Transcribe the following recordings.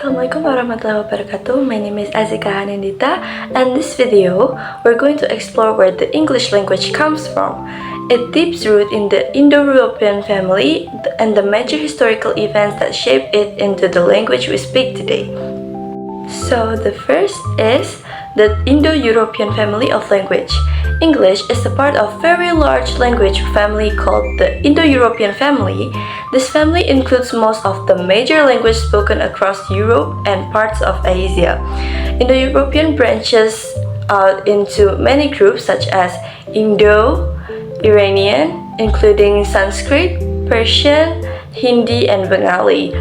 Assalamualaikum warahmatullahi wabarakatuh. My name is Azika Hanindita, and in this video, we're going to explore where the English language comes from. It deeps root in the Indo-European family and the major historical events that shaped it into the language we speak today. So the first is the Indo-European family of language. English is a part of a very large language family called the Indo-European family. This family includes most of the major languages spoken across Europe and parts of Asia. Indo-European branches out into many groups such as Indo-Iranian, including Sanskrit, Persian, Hindi, and Bengali.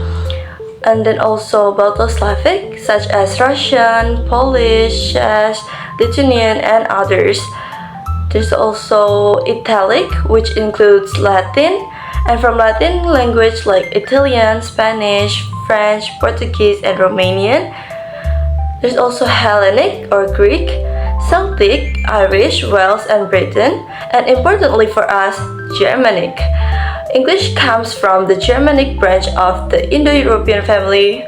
And then also Balto-Slavic, such as Russian, Polish, Czech, Lithuanian, and others. There's also Italic, which includes Latin, and from Latin language like Italian, Spanish, French, Portuguese, and Romanian. There's also Hellenic or Greek, Celtic, Irish, Welsh, and Breton, and importantly for us, Germanic. English comes from the Germanic branch of the Indo-European family,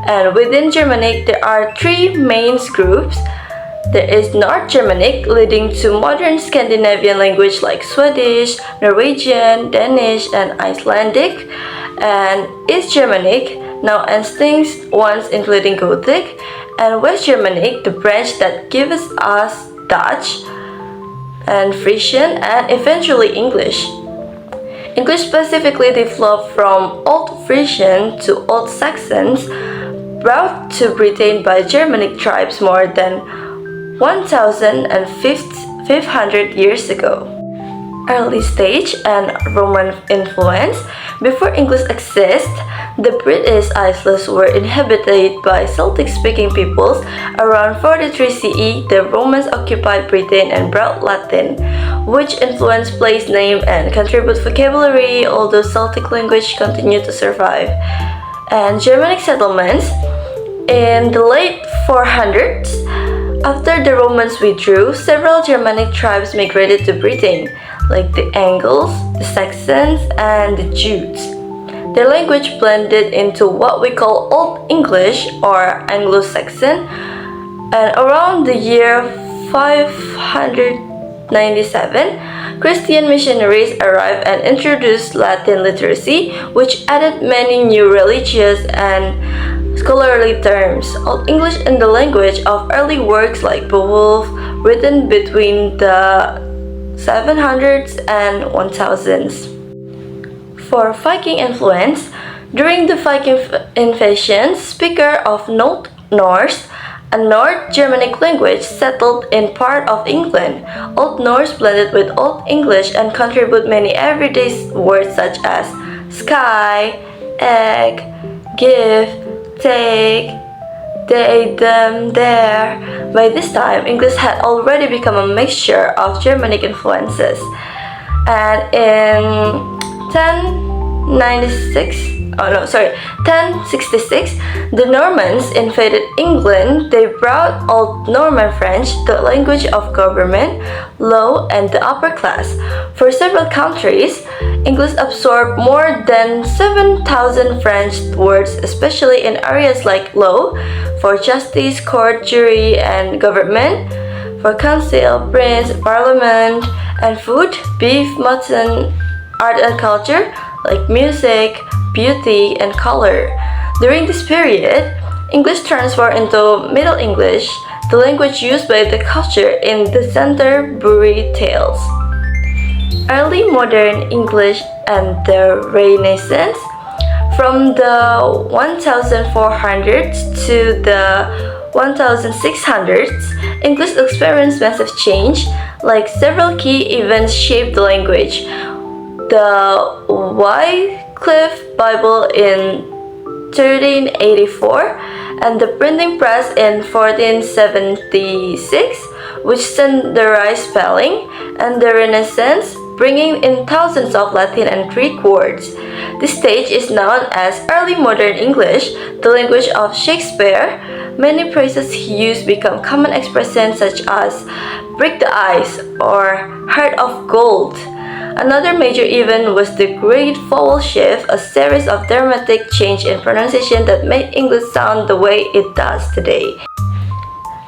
and within Germanic there are three main groups. There is North Germanic, leading to modern Scandinavian language like Swedish, Norwegian, Danish, and Icelandic, and East Germanic, now extinct ones including Gothic, and West Germanic, the branch that gives us Dutch and Frisian, and eventually English. English specifically developed from Old Frisian to Old Saxons, brought to Britain by Germanic tribes more than 1,500 years ago. Early stage and Roman influence. Before English existed, the British Isles were inhabited by Celtic-speaking peoples. Around 43 CE, the Romans occupied Britain and brought Latin, which influenced place name and contribute vocabulary, although Celtic language continued to survive. And Germanic settlements. In the late 400s, after the Romans withdrew, several Germanic tribes migrated to Britain, like the Angles, the Saxons, and the Jutes. Their language blended into what we call Old English or Anglo-Saxon, and around the year 597, Christian missionaries arrived and introduced Latin literacy, which added many new religious and scholarly terms. Old English in the language of early works like Beowulf, written between the 700s and 1000s. For Viking influence, during the Viking invasion, speakers of Old Norse, a North Germanic language, settled in part of England. Old Norse blended with Old English and contributed many everyday words such as sky, egg, give, take, they, them, their. By this time, English had already become a mixture of Germanic influences. And in 1066, the Normans invaded England. They brought Old Norman French, the language of government, law, and the upper class. For several countries, English absorbed more than 7,000 French words, especially in areas like law, for justice, court, jury, and government, for council, prince, parliament, and food, beef, mutton, art and culture, like music, beauty, and color. During this period, English transformed into Middle English, the language used by the culture in the Canterbury Tales. Early modern English and the Renaissance. From the 1400s to the 1600s, English experienced massive change, like several key events shaped the language. The Wycliffe Bible in 1384 and the printing press in 1476, which standardized spelling, and the Renaissance, bringing in thousands of Latin and Greek words. This stage is known as Early Modern English, the language of Shakespeare. Many phrases he used become common expressions such as break the ice or heart of gold. Another major event was the Great Vowel Shift, a series of dramatic change in pronunciation that made English sound the way it does today.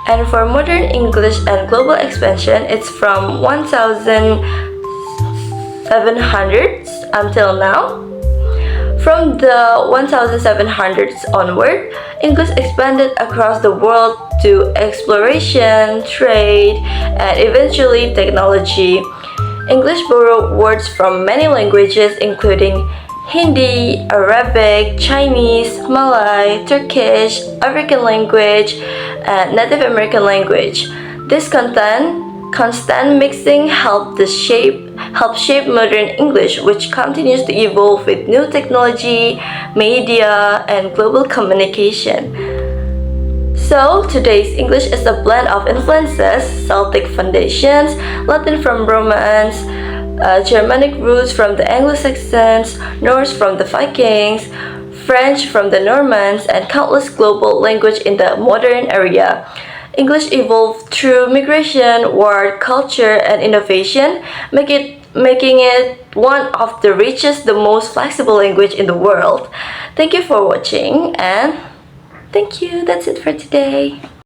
And for modern English and global expansion, it's from 1700s until now. From the 1700s onward, English expanded across the world to exploration, trade, and eventually technology. English borrowed words from many languages including Hindi, Arabic, Chinese, Malay, Turkish, African language, and Native American language. This constant mixing helped shape modern English, which continues to evolve with new technology, media, and global communication. So, today's English is a blend of influences: Celtic foundations, Latin from Romance, Germanic roots from the Anglo-Saxons, Norse from the Vikings, French from the Normans, and countless global language in the modern era. English evolved through migration, war, culture, and innovation, making it one of the richest, the most flexible language in the world. Thank you for watching, and thank you. That's it for today.